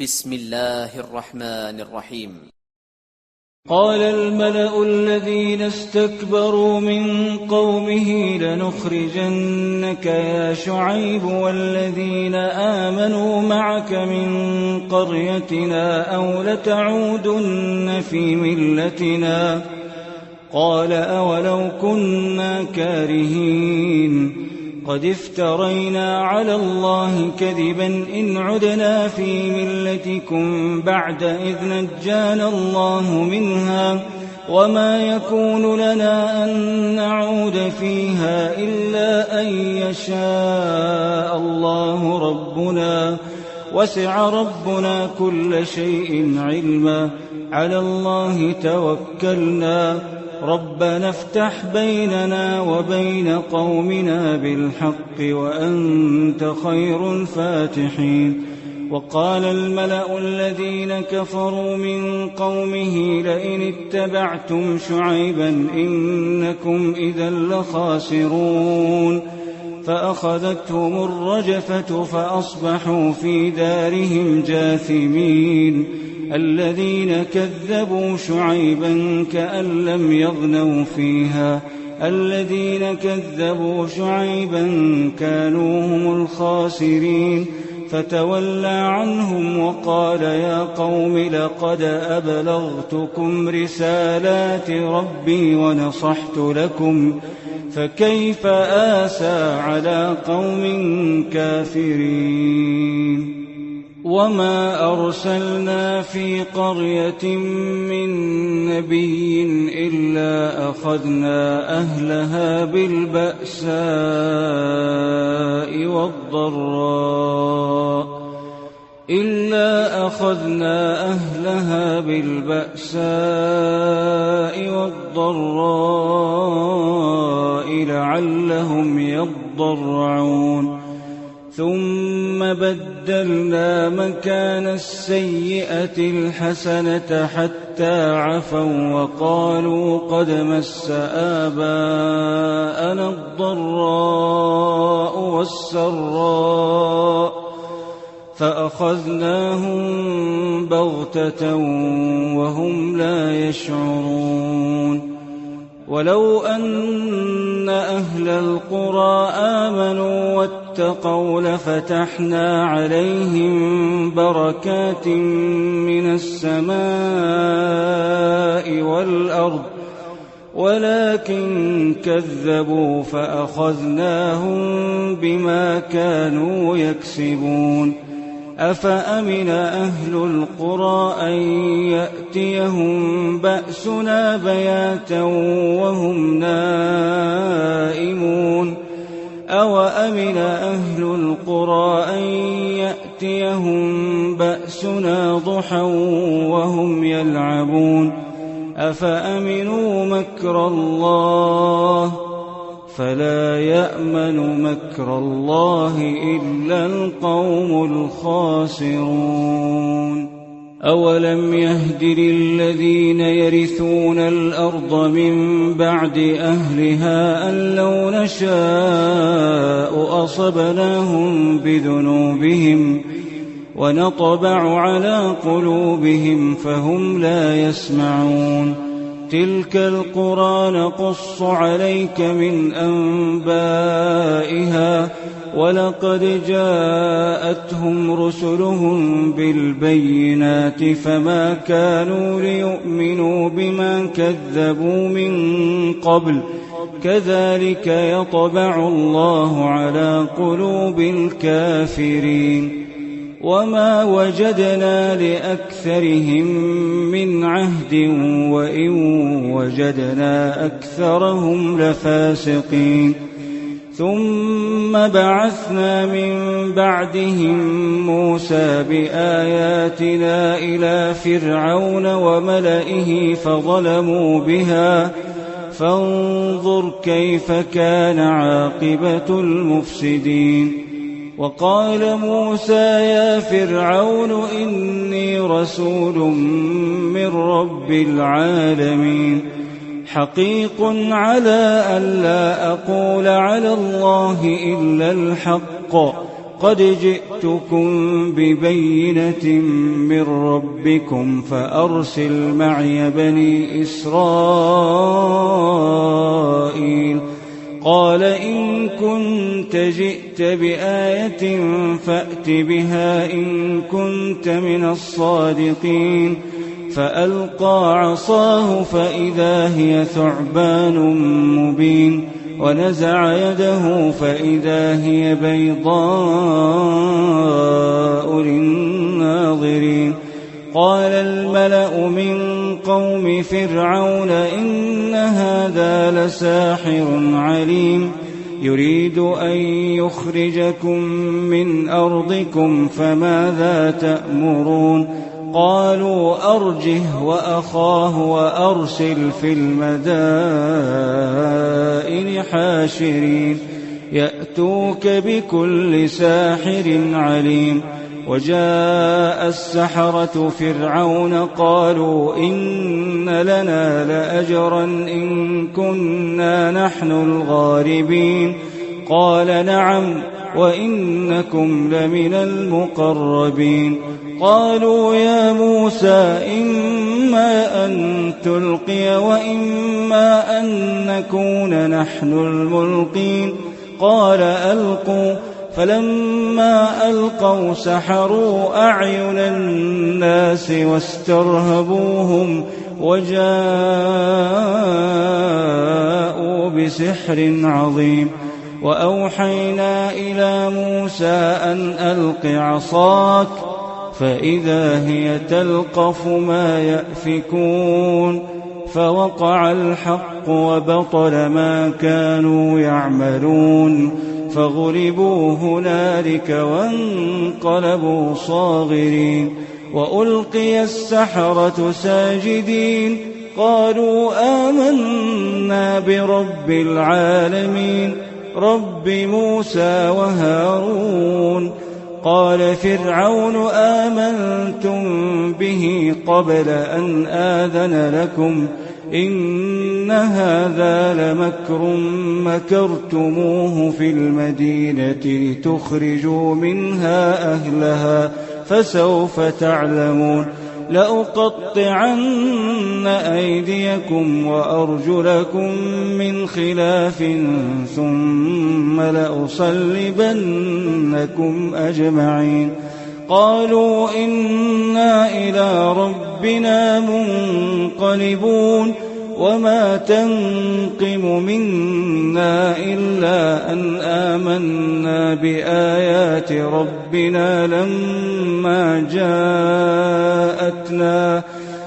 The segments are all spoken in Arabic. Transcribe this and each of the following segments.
بسم الله الرحمن الرحيم. قال الملأ الذين استكبروا من قومه لنخرجنك يا شعيب والذين آمنوا معك من قريتنا أو لتعودن في ملتنا. قال أولو كنا كارهين قد افترينا على الله كذبا إن عدنا في ملتكم بعد إذ نجانا الله منها وما يكون لنا أن نعود فيها إلا أن يشاء الله ربنا وسع ربنا كل شيء علما على الله توكلنا ربنا افتح بيننا وبين قومنا بالحق وأنت خير الفاتحين. وقال الملأ الذين كفروا من قومه لئن اتبعتم شعيبا إنكم إذا لخاسرون. فأخذتهم الرجفة فأصبحوا في دارهم جاثمين. الذين كذبوا شعيبا كأن لم يغنوا فيها الذين كذبوا شعيبا كانوا هم الخاسرين. فتولى عنهم وقال يا قوم لقد أبلغتكم رسالات ربي ونصحت لكم فكيف آسى على قوم كافرين. وما أرسلنا في قرية من نبي إلا أخذنا أهلها بالبأساء والضراء لعلهم يضرعون. ثم بدلنا مكان السيئة الحسنة حتى عفوا وقالوا قد مس آباءنا الضراء والسراء فأخذناهم بغتة وهم لا يشعرون. ولو أن أهل القرى آمنوا واتقوا لفتحنا عليهم بركات من السماء والأرض ولكن كذبوا فأخذناهم بما كانوا يكسبون. أفأمن أهل القرى أن يأتيهم بأسنا بياتا وهم نائمون. أوأمن أهل القرى أن يأتيهم بأسنا ضحى وهم يلعبون. أفأمنوا مكر الله فلا يأمن مكر الله إلا القوم الخاسرون. أولم يهد للذين يرثون الأرض من بعد أهلها أن لو نشاء أصبناهم بذنوبهم ونطبع على قلوبهم فهم لا يسمعون. تلك القرى نقص عليك من أنبائها ولقد جاءتهم رسلهم بالبينات فما كانوا ليؤمنوا بما كذبوا من قبل كذلك يطبع الله على قلوب الكافرين. وما وجدنا لأكثرهم من عهد وإن وجدنا أكثرهم لفاسقين. ثم بعثنا من بعدهم موسى بآياتنا إلى فرعون وملئه فظلموا بها فانظر كيف كان عاقبة المفسدين. وقال موسى يا فرعون إني رسول من رب العالمين حقيق على ألا أقول على الله إلا الحق قد جئتكم ببينة من ربكم فأرسل معي بني إسرائيل. قال إن كنت جئت بآية فأت بها إن كنت من الصادقين. فألقى عصاه فإذا هي ثعبان مبين ونزع يده فإذا هي بيضاء للناظرين. قال الملأ من قوم فرعون إن هذا لساحر عليم يريد أن يخرجكم من أرضكم فماذا تأمرون؟ قالوا أرجه وأخاه وأرسل في المدائن حاشرين يأتوك بكل ساحر عليم. وجاء السحرة فرعون قالوا إن لنا لأجرا إن كنا نحن الغالبين. قال نعم وإنكم لمن المقربين. قالوا يا موسى إما أن تلقي وإما أن نكون نحن الملقين. قال ألقوا. فلما ألقوا سحروا أعين الناس واسترهبوهم وجاءوا بسحر عظيم. وأوحينا إلى موسى أن ألق عصاك فإذا هي تلقف ما يأفكون. فوقع الحق وبطل ما كانوا يعملون فغلبوا هنالك وانقلبوا صاغرين. وألقي السحرة ساجدين قالوا آمنا برب العالمين رب موسى وهارون. قال فرعون آمنتم به قبل أن آذن لكم إن هذا لمكر مكرتموه في المدينة لتخرجوا منها أهلها فسوف تعلمون. لأقطعن أيديكم وأرجلكم من خلاف ثم لأصلبنكم أجمعين. قالوا إنا إلى ربنا منقلبون وما تنقم منا إلا أن آمنا بآيات ربنا لما جاءتنا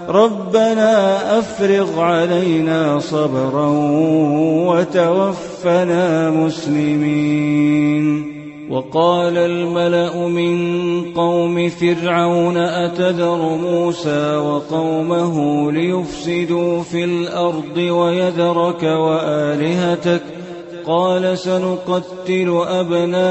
ربنا أفرغ علينا صبرا وتوفنا مسلمين. وقال الملأ من قوم فرعون أتذر موسى وقومه ليفسدوا في الأرض ويذرك وآلهتك قال سنقتل أبناءهم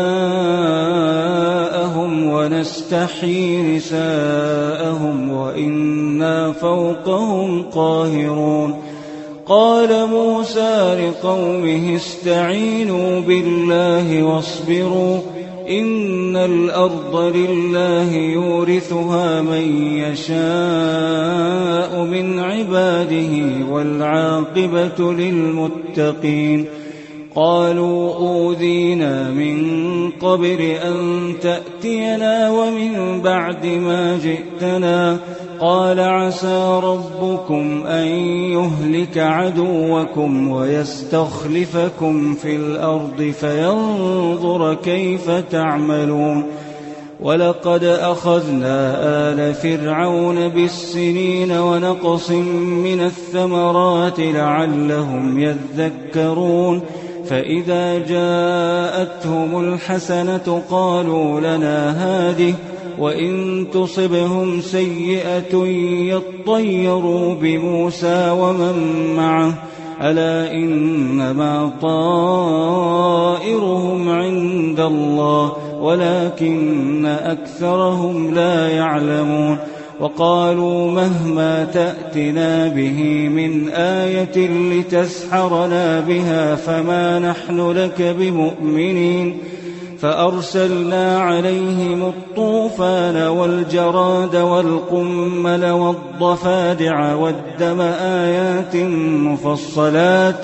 ونستحيي نساءهم وإنا فوقهم قاهرون. قال موسى لقومه استعينوا بالله واصبروا إن الأرض لله يورثها من يشاء من عباده والعاقبة للمتقين. قالوا أوذينا من قبل أن تأتينا ومن بعد ما جئتنا قال عسى ربكم أن يهلك عدوكم ويستخلفكم في الأرض فينظر كيف تعملون. ولقد أخذنا آل فرعون بالسنين ونقص من الثمرات لعلهم يذكرون. فإذا جاءتهم الحسنة قالوا لنا هذه وإن تصبهم سيئة يطيروا بموسى ومن معه ألا إنما طائرهم عند الله ولكن أكثرهم لا يعلمون. وقالوا مهما تأتنا به من آية لتسحرنا بها فما نحن لك بمؤمنين. فأرسلنا عليهم الطوفان والجراد والقمل والضفادع والدم آيات مفصلات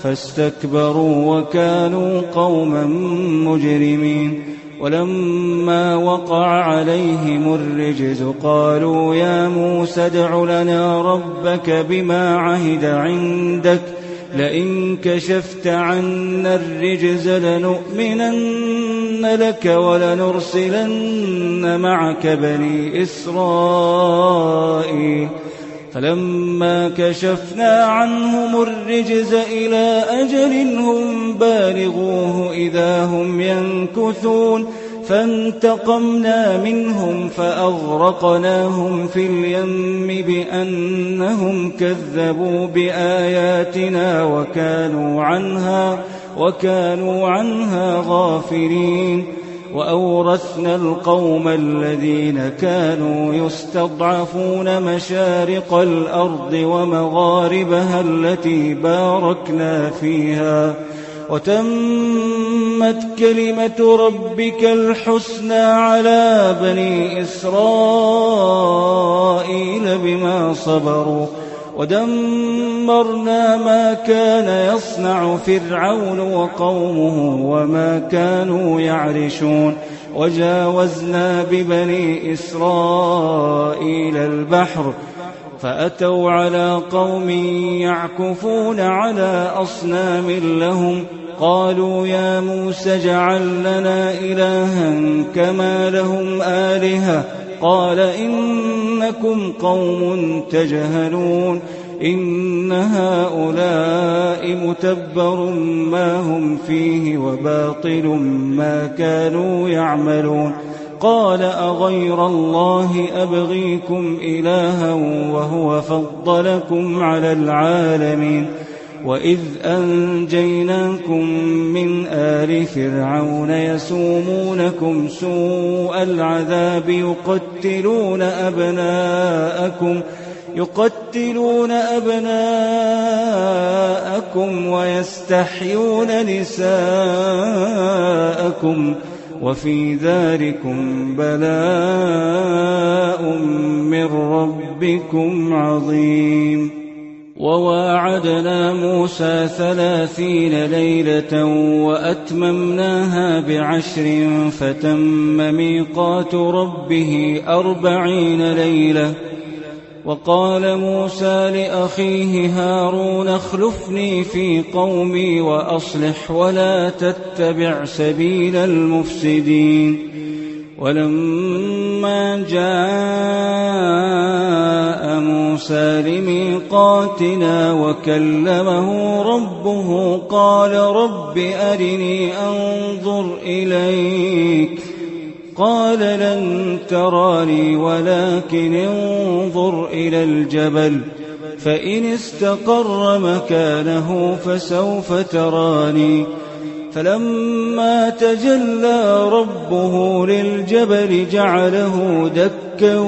فاستكبروا وكانوا قوما مجرمين. ولما وقع عليهم الرجز قالوا يا موسى ادع لنا ربك بما عهد عندك لئن كشفت عنا الرجز لنؤمنن لك ولنرسلن معك بني إسرائيل. فلما كشفنا عنهم الرجز إلى أجل هم بالغوه إذا هم ينكثون فانتقمنا منهم فأغرقناهم في اليم بأنهم كذبوا بآياتنا وكانوا عنها غافلين. وأورثنا القوم الذين كانوا يستضعفون مشارق الأرض ومغاربها التي باركنا فيها وتمت كلمة ربك الحسنى على بني إسرائيل بما صبروا ودمرنا ما كان يصنع فرعون وقومه وما كانوا يعرشون. وجاوزنا ببني إسرائيل البحر فأتوا على قوم يعكفون على أصنام لهم قالوا يا موسى اجعل لنا إلها كما لهم آلهة قال إنكم قوم تجهلون إن هؤلاء متبر ما هم فيه وباطل ما كانوا يعملون. قال أغير الله أبغيكم إلها وهو فضلكم على العالمين وإذ أنجيناكم من آل فرعون يسومونكم سوء العذاب يقتلون أبناءكم ويستحيون نساءكم وفي ذلكم بلاء من ربكم عظيم. وواعدنا موسى 30 ليلة وأتممناها ب10 فتم ميقات ربه 40 ليلة. وقال موسى لأخيه هارون اخلفني في قومي وأصلح ولا تتبع سبيل المفسدين. ولما جاء موسى لميقاتنا وكلمه ربه قال رب أرني أنظر إليك قال لن تراني ولكن انظر إلى الجبل فإن استقر مكانه فسوف تراني. فلما تجلى ربه للجبل جعله دكا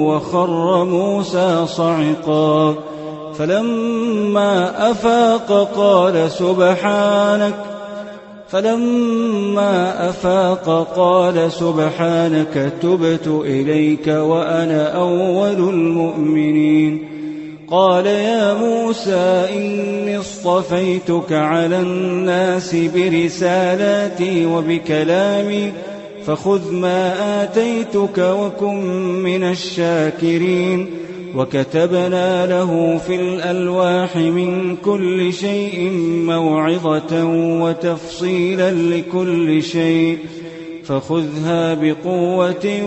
وخر موسى صعقا. فلما أفاق قال سبحانك تبت إليك وأنا أول المؤمنين. قال يا موسى إني اصطفيتك على الناس برسالاتي وبكلامي فخذ ما آتيتك وكن من الشاكرين. وكتبنا له في الألواح من كل شيء موعظة وتفصيلا لكل شيء فخذها بقوة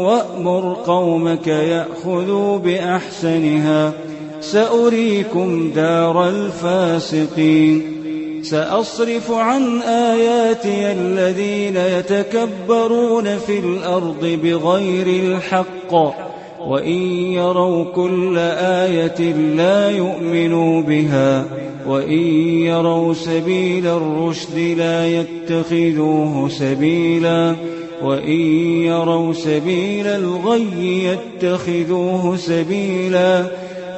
وأمر قومك يأخذوا بأحسنها سأريكم دار الفاسقين. سأصرف عن آياتي الذين يتكبرون في الأرض بغير الحق وإن يروا كل آية لا يؤمنوا بها وإن يروا سبيل الرشد لا يتخذوه سبيلا وإن يروا سبيل الغي يتخذوه سبيلا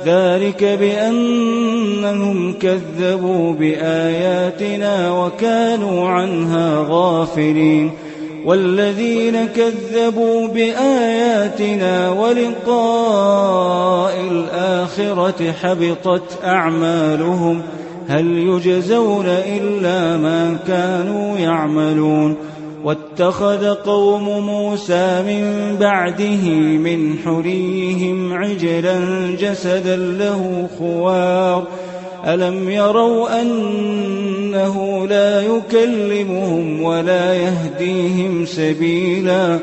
ذلك بأنهم كذبوا بآياتنا وكانوا عنها غافلين والذين كذبوا بآياتنا ولقاء الآخرة حبطت أعمالهم هل يجزون إلا ما كانوا يعملون واتخذ قوم موسى من بعده من حليهم عجلا جسدا له خوار ألم يروا أنه لا يكلمهم ولا يهديهم سبيلا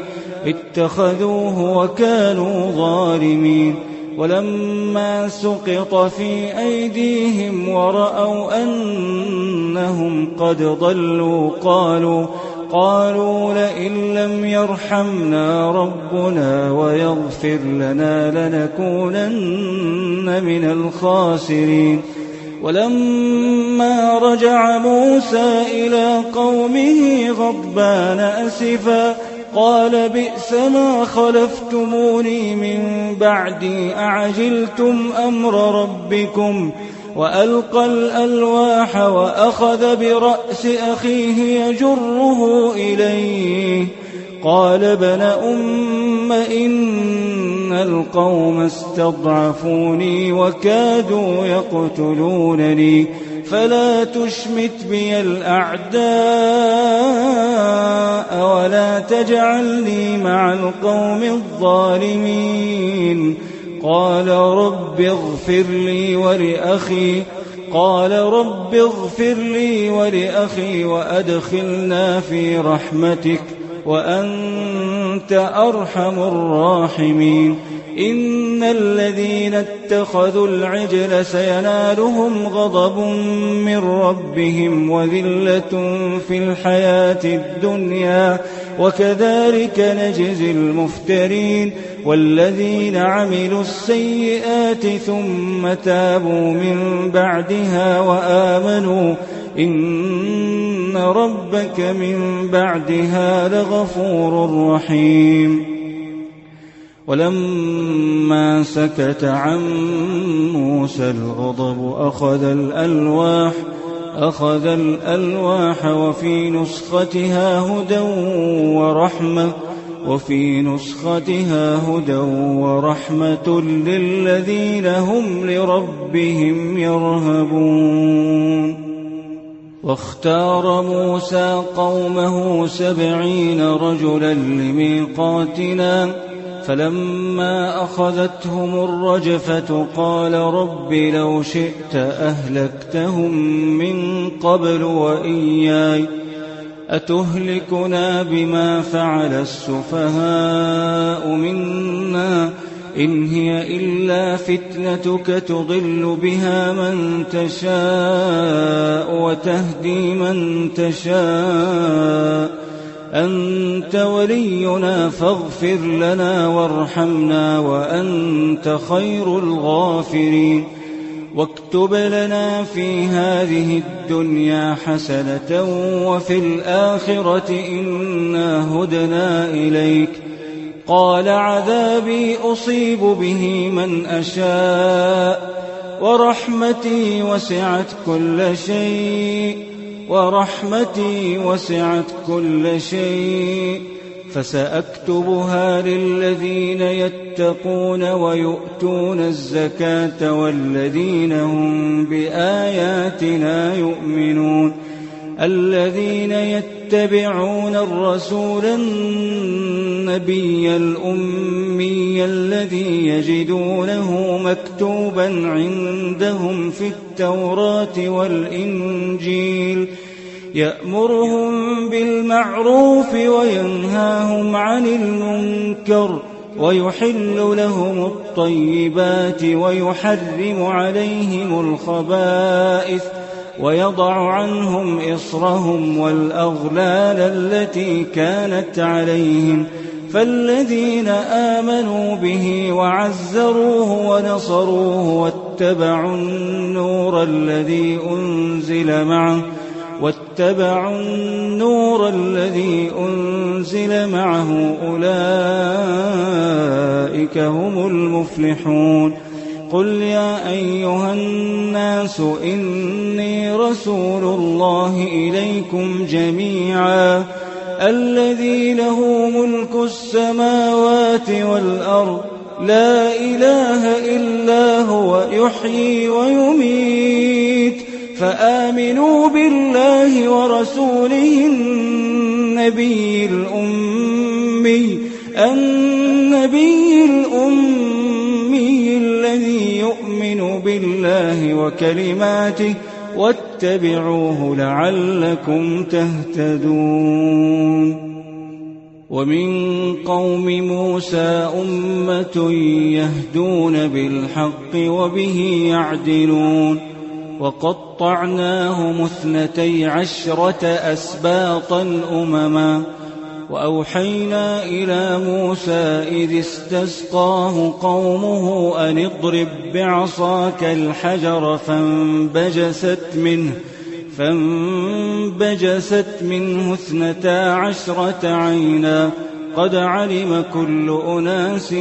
اتخذوه وكانوا ظالمين ولما سقط في أيديهم ورأوا أنهم قد ضلوا قالوا لئن لم يرحمنا ربنا ويغفر لنا لنكونن من الخاسرين ولما رجع موسى إلى قومه غضبان أسفا قال بئس ما خلفتموني من بعدي أعجلتم أمر ربكم وألقى الألواح وأخذ برأس أخيه يجره إليه قال ابن أم إن القوم استضعفوني وكادوا يقتلونني فلا تشمت بي الأعداء ولا تجعلني مع القوم الظالمين قال رب اغفر لي ولأخي وأدخلنا في رحمتك وأنت أرحم الراحمين إن الذين اتخذوا العجل سينالهم غضب من ربهم وذلة في الحياة الدنيا وكذلك نجزي المفترين والذين عملوا السيئات ثم تابوا من بعدها وآمنوا إن ربك من بعدها لغفور رحيم ولما سكت عن موسى الغضب أخذ الألواح وفي نسختها هدى ورحمة للذين هم لربهم يرهبون واختار موسى قومه 70 رجلا لميقاتنا فلما أخذتهم الرجفة قال رب لو شئت أهلكتهم من قبل وإياي أتهلكنا بما فعل السفهاء منا إن هي إلا فتنتك تضل بها من تشاء وتهدي من تشاء أنت ولينا فاغفر لنا وارحمنا وأنت خير الغافرين واكتب لنا في هذه الدنيا حسنة وفي الآخرة إنا هدنا إليك قال عذابي أصيب به من أشاء ورحمتي وسعت كل شيء فسأكتبها للذين يتقون ويؤتون الزكاة والذين هم بآياتنا يؤمنون الذين يتبعون الرسول النبي الأمي الذي يجدونه مكتوبا عندهم في التوراة والإنجيل يأمرهم بالمعروف وينهاهم عن المنكر ويحل لهم الطيبات ويحرم عليهم الخبائث ويضع عنهم إصرهم والأغلال التي كانت عليهم فالذين آمنوا به وعزروه ونصروه واتبعوا النور الذي أنزل معه أولئك هم المفلحون قل يا أيها الناس إني رسول الله إليكم جميعا الذي له ملك السماوات والأرض لا إله إلا هو يحيي ويميت فآمنوا بالله ورسوله النبي الأمي الذي يؤمن بالله وكلماته واتبعوه لعلكم تهتدون. ومن قوم موسى أمة يهدون بالحق وبه يعدلون وقطعناهم 12 أسباطا أمما وأوحينا إلى موسى إذ استسقاه قومه أن اضرب بعصاك الحجر فانبجست منه 12 عينا قد علم كل أناس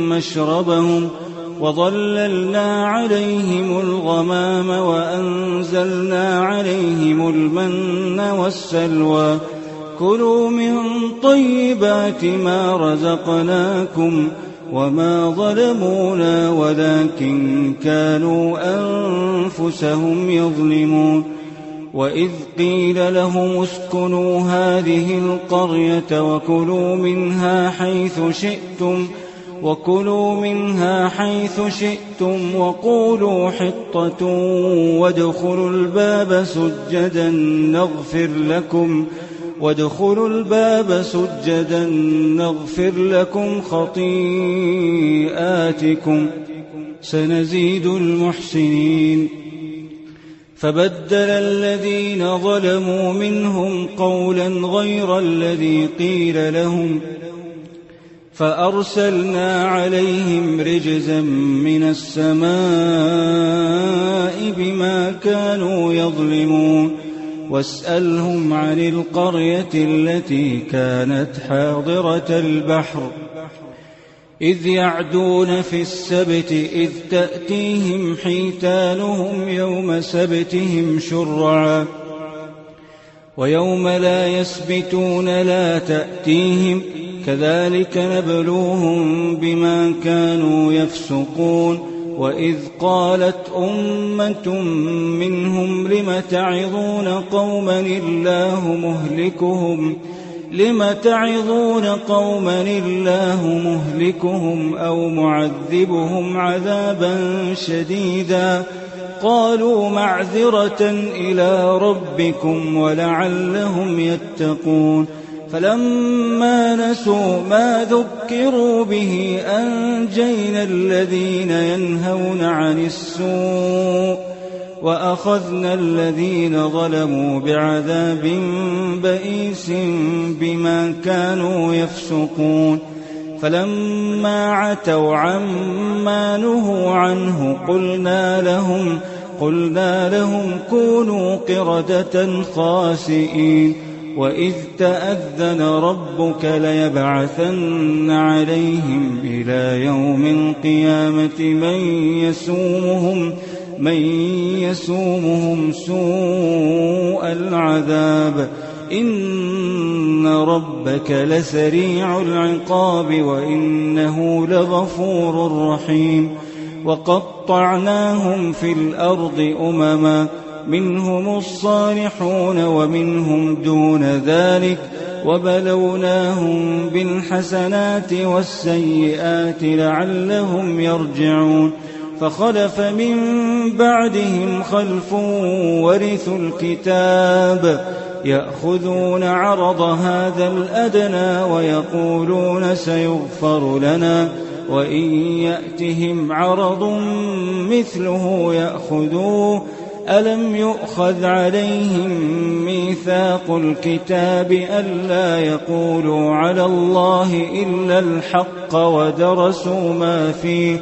مشربهم وظللنا عليهم الغمام وأنزلنا عليهم المن والسلوى كلوا من طيبات ما رزقناكم وما ظلمونا ولكن كانوا أنفسهم يظلمون. وإذ قيل لهم اسكنوا هذه القرية وكلوا منها حيث شئتم وقولوا حطة وادخلوا الباب سجدا نغفر لكم خطيئاتكم سنزيد المحسنين. فبدل الذين ظلموا منهم قولا غير الذي قيل لهم فأرسلنا عليهم رجزا من السماء بما كانوا يظلمون. واسألهم عن القرية التي كانت حاضرة البحر إذ يعدون في السبت إذ تأتيهم حيتانهم يوم سبتهم شرعا ويوم لا يسبتون لا تأتيهم كذلك نبلوهم بما كانوا يفسقون. وإذ قالت أمة منهم لم تعظون قوما الله مهلكهم أو معذبهم عذابا شديدا قالوا معذرة إلى ربكم ولعلهم يتقون. فلما نسوا ما ذكروا به أنجينا الذين ينهون عن السوء وأخذنا الذين ظلموا بعذاب بئيس بما كانوا يفسقون. فلما عتوا عما نهوا عنه قلنا لهم كونوا قردة خاسئين. وإذ تأذن ربك ليبعثن عليهم إلى يوم القيامة من يسومهم سوء العذاب إن ربك لسريع العقاب وإنه لغفور رحيم. وقطعناهم في الأرض أمما منهم الصالحون ومنهم دون ذلك وبلوناهم بالحسنات والسيئات لعلهم يرجعون. فخلف من بعدهم خلف ورثوا الكتاب يأخذون عرض هذا الأدنى ويقولون سيغفر لنا وإن يأتهم عرض مثله يأخذوه ألم يؤخذ عليهم ميثاق الكتاب ألا يقولوا على الله إلا الحق ودرسوا ما فيه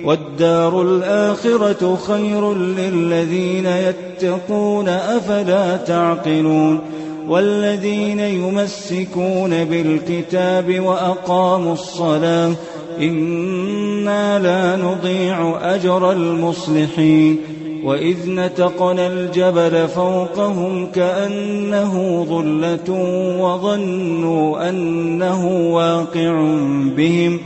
والدار الآخرة خير للذين يتقون أفلا تعقلون. والذين يمسكون بالكتاب وأقاموا الصلاة إنا لا نضيع أجر المصلحين وإذ نتقنا الجبل فوقهم كأنه ظلة وظنوا أنه واقع بهم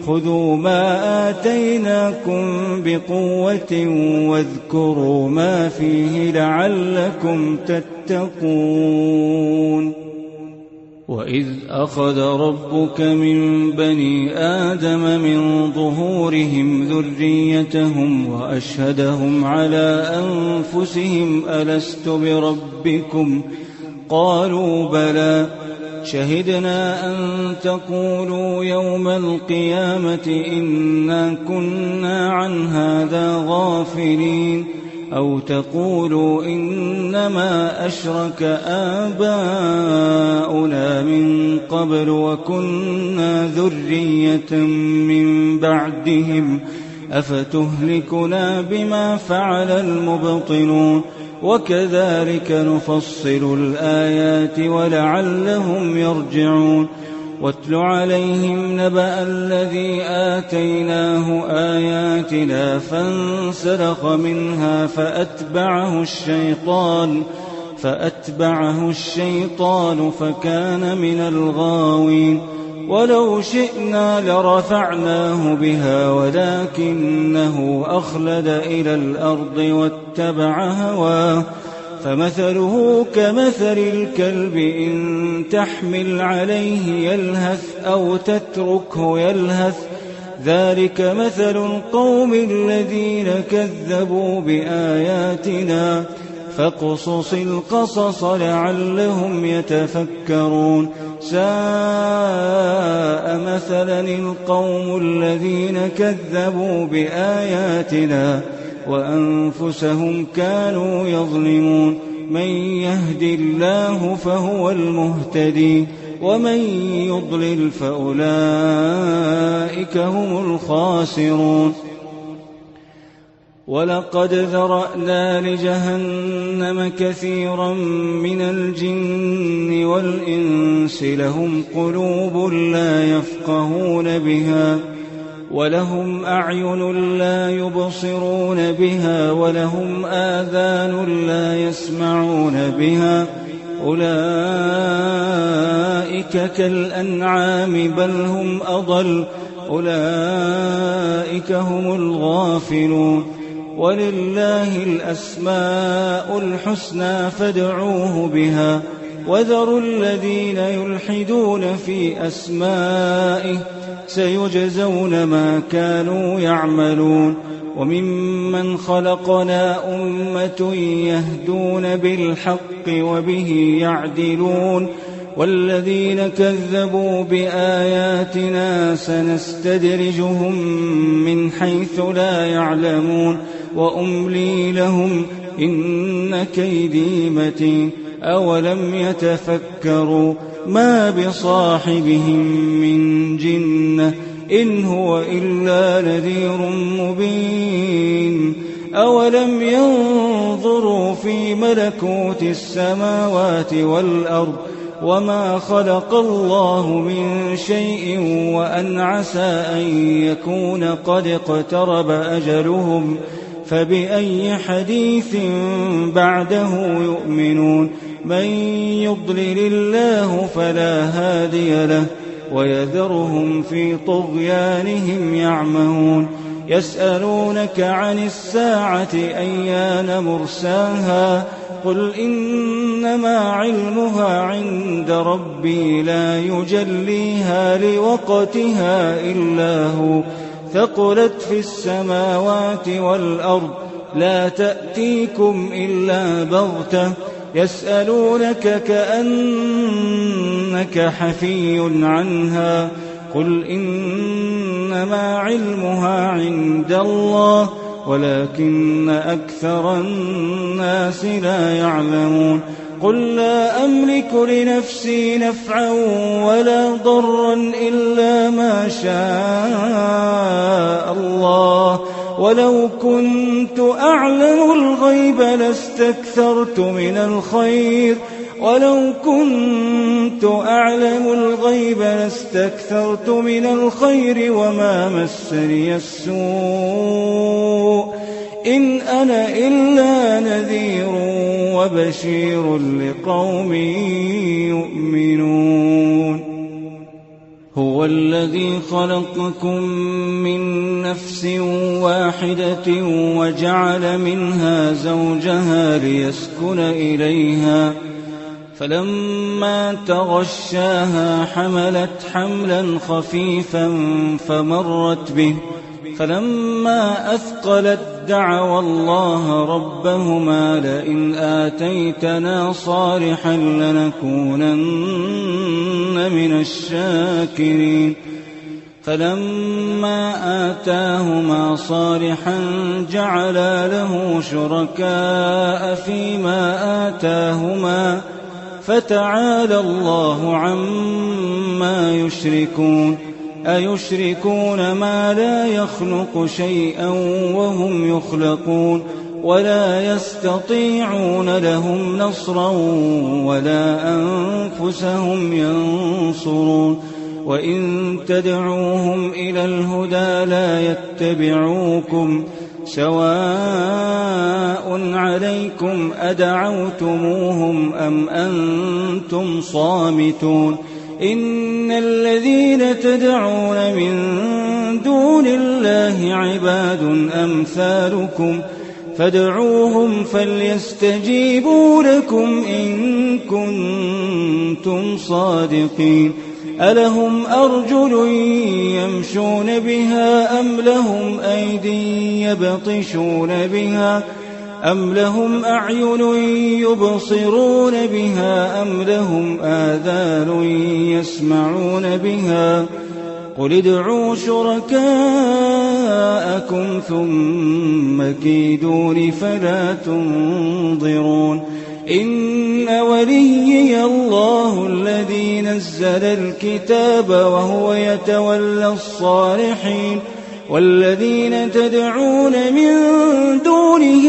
خذوا ما آتيناكم بقوة واذكروا ما فيه لعلكم تتقون وإذ أخذ ربك من بني آدم من ظهورهم ذريتهم وأشهدهم على أنفسهم ألست بربكم قالوا بلى شهدنا أن تقولوا يوم القيامة إنا كنا عن هذا غافلين أو تقولوا إنما أشرك آباؤنا من قبل وكنا ذرية من بعدهم أفتهلكنا بما فعل المبطلون وكذلك نفصل الآيات ولعلهم يرجعون واتل عليهم نبأ الذي آتيناه آياتنا فانسلخ منها فأتبعه الشيطان فكان من الغاوين ولو شئنا لرفعناه بها ولكنه أخلد إلى الأرض واتبع هواه فمثله كمثل الكلب إن تحمل عليه يلهث أو تتركه يلهث ذلك مثل القوم الذين كذبوا بآياتنا فاقصص القصص لعلهم يتفكرون ساء مثلا القوم الذين كذبوا بآياتنا وأنفسهم كانوا يظلمون من يهد الله فهو المهتدي ومن يضلل فأولئك هم الخاسرون ولقد ذرأنا لجهنم كثيرا من الجن والإنس لهم قلوب لا يفقهون بها ولهم أعين لا يبصرون بها ولهم آذان لا يسمعون بها أولئك كالأنعام بل هم أضل أولئك هم الغافلون ولله الأسماء الحسنى فادعوه بها وذروا الذين يلحدون في أسمائه سيجزون ما كانوا يعملون وممن خلقنا أمة يهدون بالحق وبه يعدلون والذين كذبوا بآياتنا سنستدرجهم من حيث لا يعلمون وأملي لهم إن كيدي متين أولم يتفكروا ما بصاحبهم من جنة إن هو إلا نذير مبين أولم ينظروا في ملكوت السماوات والأرض وما خلق الله من شيء وأن عسى أن يكون قد اقترب أجلهم فبأي حديث بعده يؤمنون من يضلل الله فلا هادي له ويذرهم في طغيانهم يعمهون يسألونك عن الساعة أيان مرساها قل إنما علمها عند ربي لا يجليها لوقتها إلا هو ثقلت في السماوات والأرض لا تأتيكم إلا بغتة يسألونك كأنك حفي عنها قل إنما علمها عند الله ولكن أكثر الناس لا يعلمون قل لا أملك لنفسي نفعا ولا ضرا إلا ما شاء الله ولو كنت أعلم الغيب لاستكثرت من الخير ولو كنت أعلم الغيب لاستكثرت من الخير وما مسني السوء إن أنا إلا نذير وبشير لقوم يؤمنون هو الذي خلقكم من نفس واحدة وجعل منها زوجها ليسكن إليها فلما تغشاها حملت حملا خفيفا فمرت به فلما أثقلت دعوا الله ربهما لئن آتيتنا صالحا لنكونن من الشاكرين فلما آتاهما صالحا جعلا له شركاء فيما آتاهما فتعالى الله عما يشركون أيشركون ما لا يخلق شيئا وهم يخلقون ولا يستطيعون لهم نصرا ولا أنفسهم ينصرون وإن تدعوهم إلى الهدى لا يتبعوكم سواء عليكم أدعوتموهم أم أنتم صامتون إن الذين تدعون من دون الله عباد أمثالكم فادعوهم فليستجيبوا لكم إن كنتم صادقين ألهم أرجل يمشون بها أم لهم أيدي يبطشون بها أم لهم أعين يبصرون بها أم لهم آذان يسمعون بها قل ادعوا شركاءكم ثم كيدون فلا تنظرون إن وليي الله الذي نزل الكتاب وهو يتولى الصالحين والذين تدعون من دونه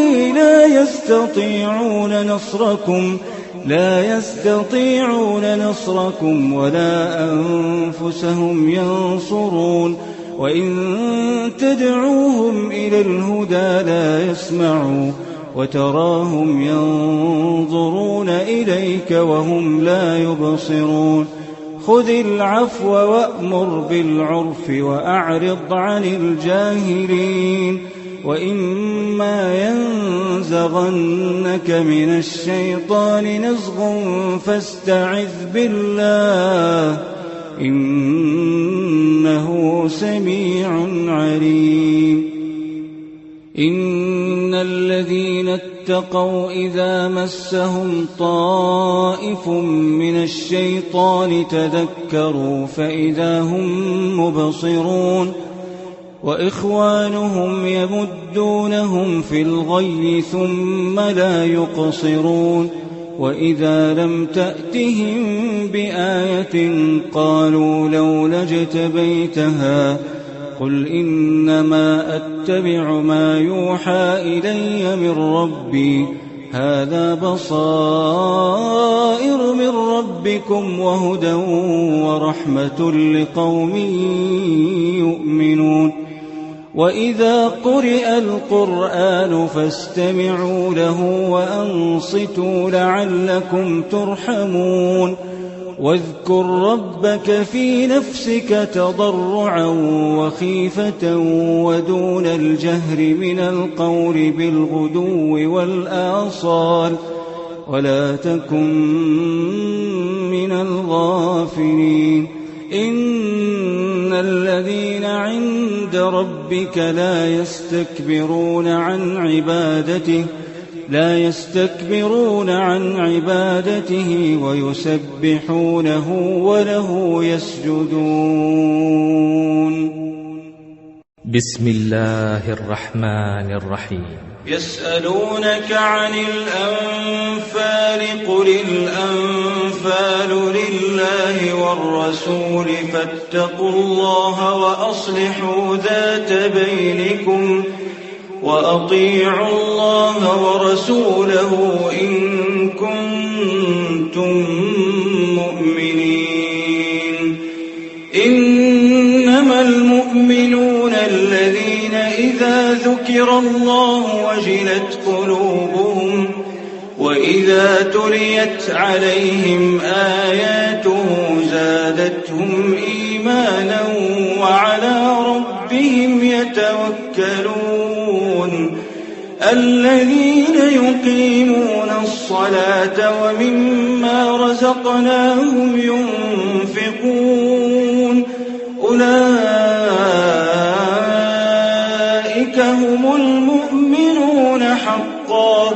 لا يستطيعون نصركم ولا أنفسهم ينصرون وإن تدعوهم إلى الهدى لا يسمعوا وتراهم ينظرون إليك وهم لا يبصرون خذ العفو وأمر بالعرف وأعرض عن الجاهلين وإما ينزغنك من الشيطان نزغ فاستعذ بالله إنه سميع عليم إن الذين اتقوا إذا مسهم طائف من الشيطان تذكروا فإذا هم مبصرون وإخوانهم يمدونهم في الغي ثم لا يقصرون وإذا لم تأتهم بآية قالوا لولا اجتبيتها قل إنما أتبع ما يوحى إلي من ربي هذا بصائر من ربكم وهدى ورحمة لقوم يؤمنون وإذا قرئ القرآن فاستمعوا له وأنصتوا لعلكم ترحمون واذكر ربك في نفسك تضرعا وخيفة ودون الجهر من القول بالغدو والآصال ولا تكن من الغافلين إن الذين عند ربك لا يستكبرون عن عبادته ويسبحونه وله يسجدون بسم الله الرحمن الرحيم يسألونك عن الأنفال قل الأنفال لله والرسول فاتقوا الله وأصلحوا ذات بينكم وأطيعوا الله ورسوله إن كنتم مؤمنين. إنما المؤمنون الذين إذا ذكر الله وجلت قلوبهم وإذا تليت عليهم آياته زادتهم إيمانا وعلى ربهم يتوكلون. الذين يقيمون الصلاة ومما رزقناهم ينفقون أولئك هم المؤمنون حقا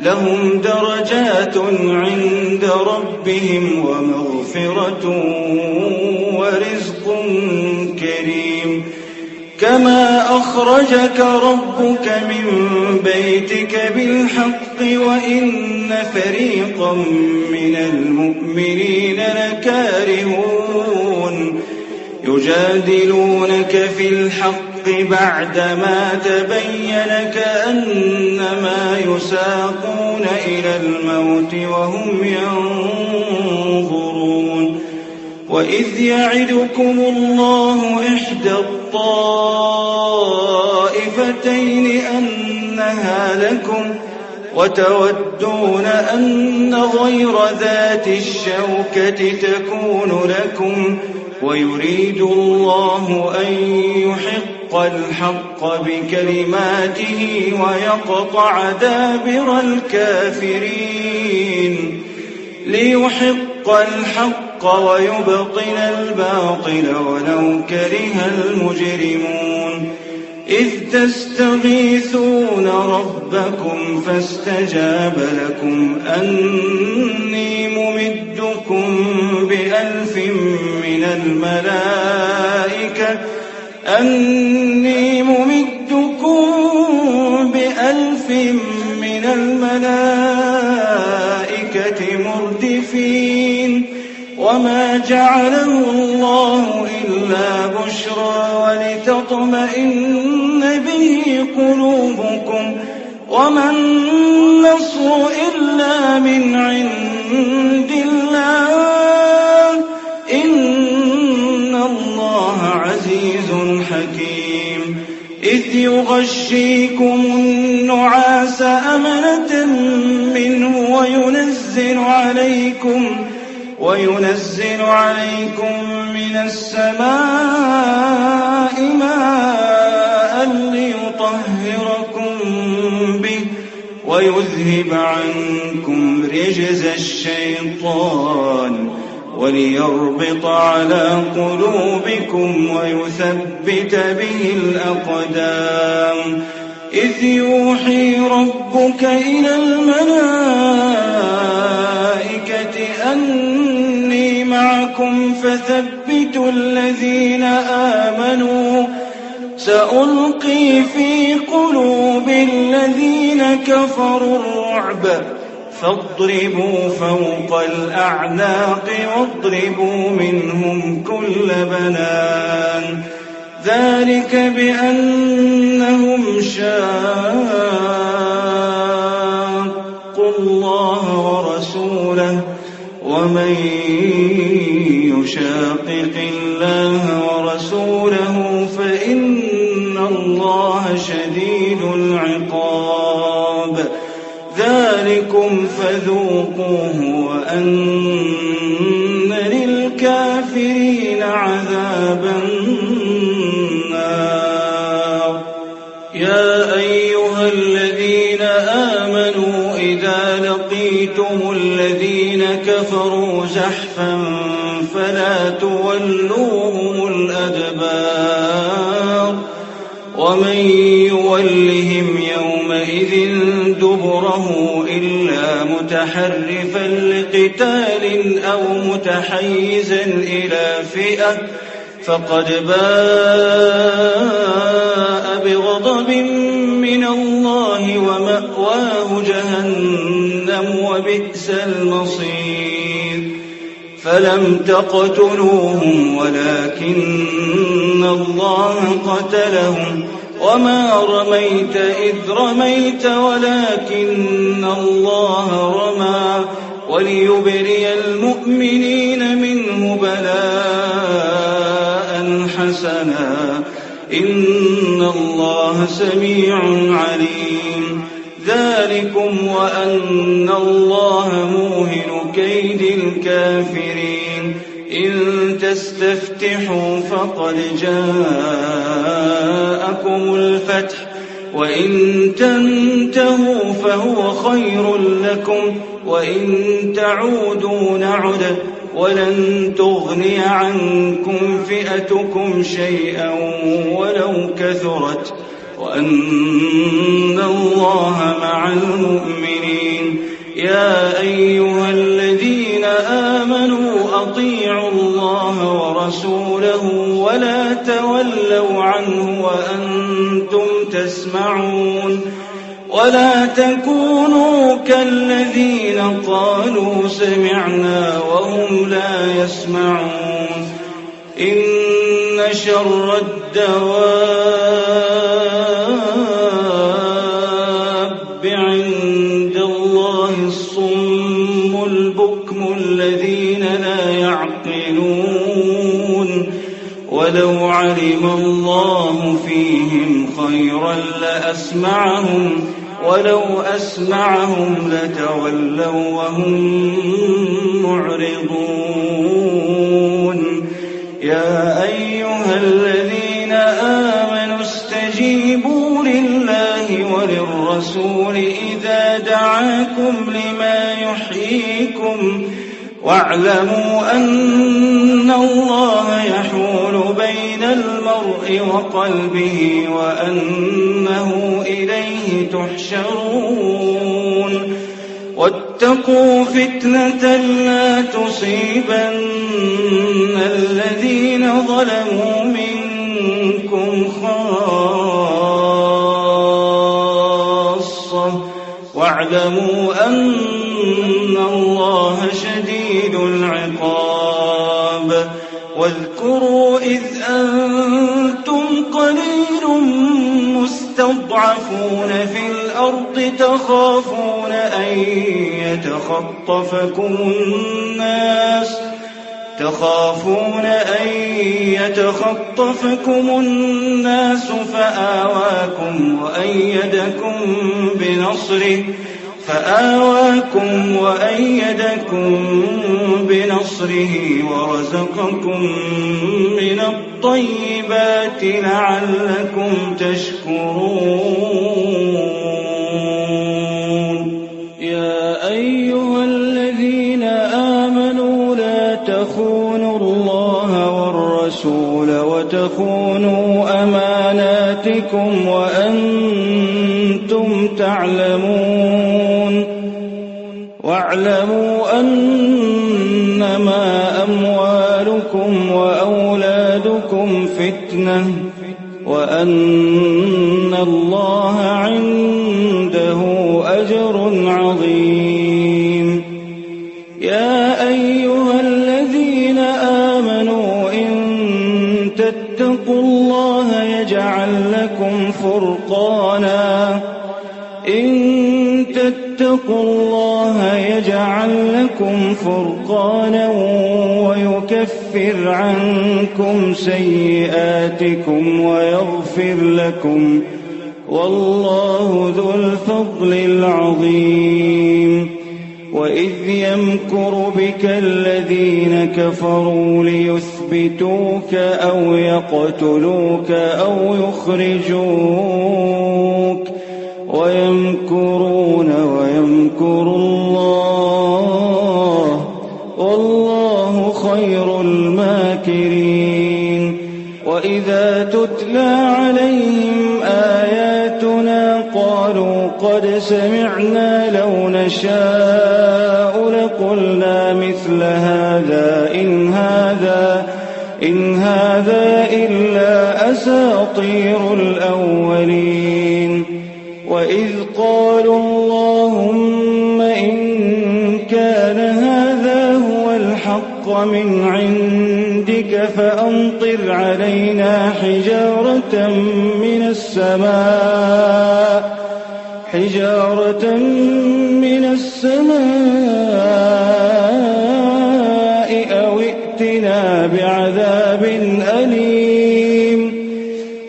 لهم درجات عند ربهم ومغفرة ورزق كريم. كما أخرجك ربك من بيتك بالحق وإن فريقا من المؤمنين لكارهون يجادلونك في الحق بعدما تبين كأنما يساقون إلى الموت وهم ينظرون. وإذ يعدكم الله إحدى الطائفتين أنها لكم وتودون أن غير ذات الشوكة تكون لكم ويريد الله أن يحق الحق بكلماته ويقطع دابر الكافرين. ليحق الحق ويبطل الباطل ولو كره المجرمون. إذ تستغيثون ربكم فاستجاب لكم أني ممدكم بألف من الملائكة مردفين. وما جعله الله إلا بشرى ولتطمئن به قلوبكم وما النصر إلا من عند الله إن الله عزيز حكيم. إذ يغشيكم النعاس أمنة منه وينزل عليكم من السماء ماء ليطهركم به ويذهب عنكم رجز الشيطان وليربط على قلوبكم ويثبت به الأقدام. إذ يوحي ربك إلى الملائكة أني معكم فثبتوا الذين آمنوا سألقي في قلوب الذين كفروا الرعب فاضربوا فوق الأعناق واضربوا منهم كل بنان. ذلك بأنهم شاقوا الله ورسوله ومن يشاقق الله ورسوله فإن الله شديد العقاب. ذلكم فذوقوه وأن للكافرين عذاب النار. يا أيها الذين آمنوا إذا لقيتم الذين كفروا زحفا فلا تولوهم الأدبار ومن يولهم يومئذ دبره إلا متحرفا لقتال أو متحيزا إلى فئة فقد باء بغضب من الله ومأواه جهنم وبئس المصير. فلم تقتلوهم ولكن الله قتلهم وما رميت إذ رميت ولكن الله رمى وليبري المؤمنين منه بلاء حسنا إن الله سميع عليم ذلكم وأن الله موهن كيد الكافرين إن تستفتحوا فقد جاءكم الفتح وإن تنتهوا فهو خير لكم وإن تعودوا نعد ولن تغني عنكم فئتكم شيئا ولو كثرت وأن الله مع المؤمنين يا أيها الذين آمنوا أطيعوا الله ورسوله ولا تولوا عنه وأنتم تسمعون ولا تكونوا كالذين قالوا سمعنا وهم لا يسمعون إن شر الدواب عند الله الصم البكم الذين لا يعقلون ولو علم الله فيهم خيرا لأسمعهم ولو أسمعهم لتولوا وهم معرضون يا أيها الذين آمنوا استجيبوا لله وللرسول إذا دعاكم لما يحييكم واعلموا أن الله يحول بين المرء وقلبه وأنه إليه تحشرون واتقوا فتنة لا تصيبن الذين ظلموا منكم خاصة واعلموا أن الله شديد العقاب واذكروا إذ أنتم قليل مستضعفون في الأرض تخافون أن يتخطفكم الناس فآواكم وأيدكم بنصره ورزقكم من الطيبات لعلكم تشكرون يا أيها الذين آمنوا لا تخونوا الله والرسول وتخونوا أماناتكم وأنتم تعلمون واعلموا أنما أموالكم وأولادكم فتنة وأن الله عنده أجر عظيم يا أيها الذين آمنوا إن تتقوا الله يجعل لكم فرقانا ويكفر عنكم سيئاتكم ويغفر لكم والله ذو الفضل العظيم وإذ يمكر بك الذين كفروا ليثبتوك أو يقتلوك أو يخرجوك ويمكرون ويمكر الله والله خير الماكرين وإذا تتلى عليهم آياتنا قالوا قد سمعنا لو نشاء لقلنا مثل هذا إن هذا إلا أساطير الأولين وإذ قالوا اللهم إن كان هذا هو الحق من عندك فأمطر علينا حجارة من السماء أو ائتنا بعذاب أليم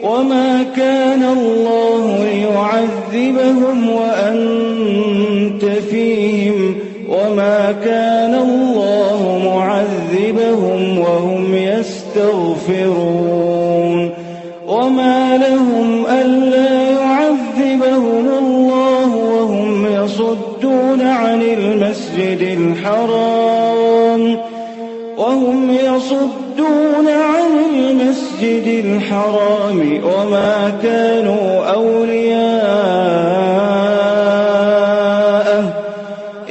وما كان الله ليعذبهم وأنت فيهم وما كان الله معذبهم وهم يستغفرون وما لهم ألا يعذبهم الله وهم يصدون عن المسجد الحرام وما كانوا أولياءه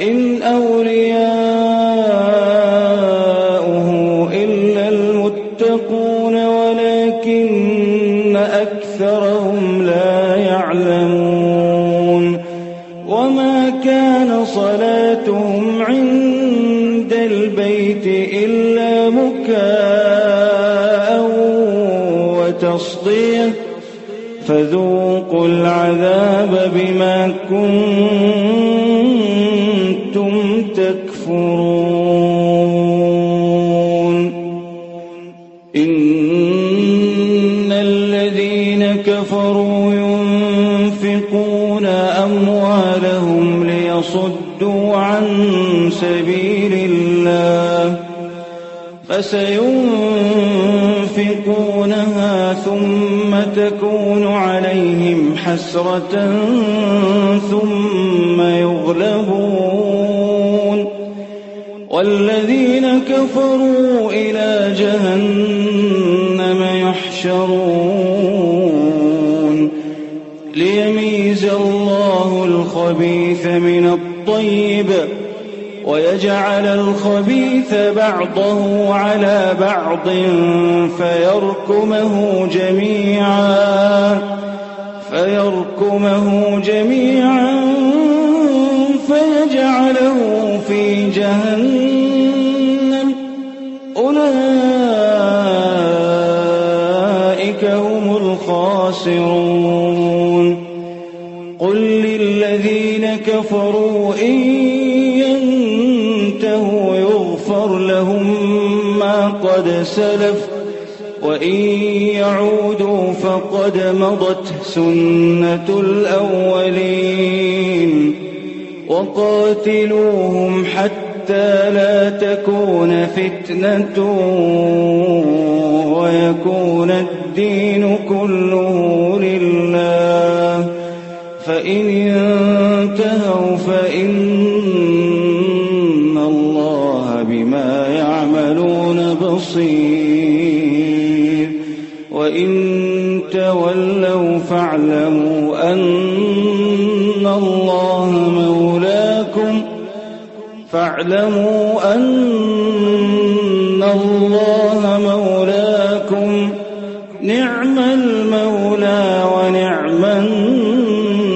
إن أولياؤه إلا المتقون ولكن أكثرهم لا يعلمون وما كان صلاتهم عند البيت إلا مكاء وتصدية فذوقوا العذاب بما كنتم تكفرون إن الذين كفروا ينفقون أموالهم ليصدوا عن سبيل الله فسينفقونها ثم تكون عليهم حسرة ثم يغلبون والذين كفروا إلى جهنم يحشرون ليميز الله الخبيث من الطيب ويجعل الخبيث بعضه على بعض فيركمه جميعا فيجعله في جهنم أولئك هم الخاسرون قل للذين كفروا إن ينتهوا يغفر لهم ما قد سلف وإن يعودوا فقد مضت سنة الأولين وقاتلوهم حتى لا تكون فتنة ويكون الدين كله لله فإن انتهوا فإن الله بما يعملون بصير وإن تولوا فاعلموا أن الله مولاكم نعم المولى ونعم النصير